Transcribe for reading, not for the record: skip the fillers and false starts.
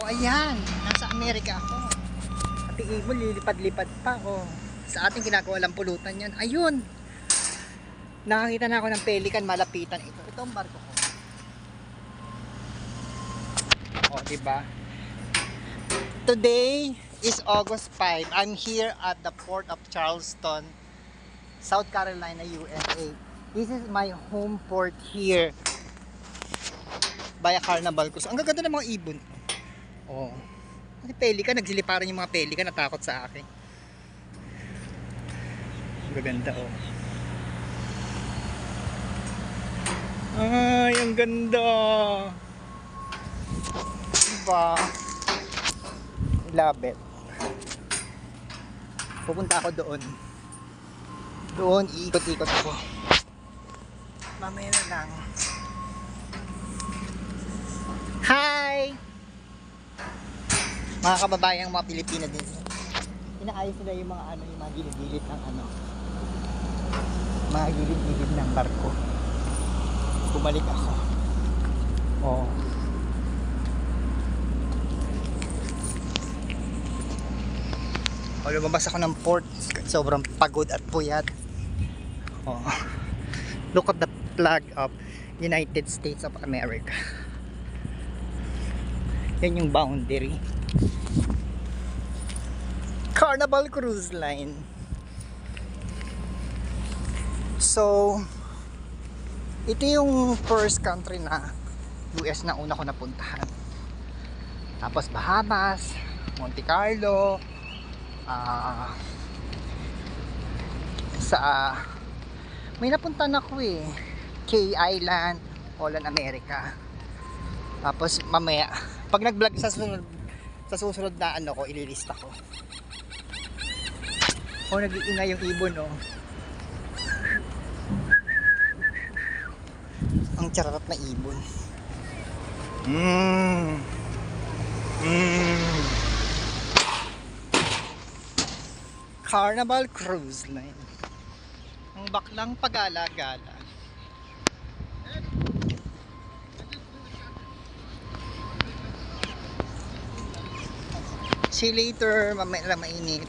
O ayan, nasa Amerika ako. Pati ibon lilipad-lipad pa. Oh. Sa ating ginagawa lang pulutan yan. Ayun! Nakakita na ako ng pelican malapitan ito. Ito ang barko ko. O, diba? Today is August 5. I'm here at the port of Charleston, South Carolina, USA. This is my home port here by a Carnival Cruise. Ang gaganda ng mga ibon. Oh. Kasi pelican, nagsiliparan yung mga pelican, natakot sa akin. Ang gaganda, oh. Ay, ang ganda. Diba? Love it. Pupunta ako doon. Doon, iikot-ikot ako. Mamaya na lang. Hi! Mga kababayang mga Pilipina din. Inaayos nila yung mga ano, yung mga gilid-gilid ng ano. Mga gilid-gilid ng barko. Bumalik ako. Oh. Lumabas ako ng port. Sobrang pagod at puyat. Oh. Look at the flag of United States of America. Yan yung boundary. Carnival Cruise Line. So, ito yung first country na US na una ko napuntahan. Tapos Bahamas, Monte Carlo, may napuntahan ako eh, Key Island, Holland, America. Tapos mamaya pag nag-vlog sa susunod na ano ko, ililista ko. Oh, nag-iingay yung ibon, oh. Ang chararap na ibon. Carnival Cruise Line. Ang baklang pagala-gala. See you later. Mamaya lang mainit.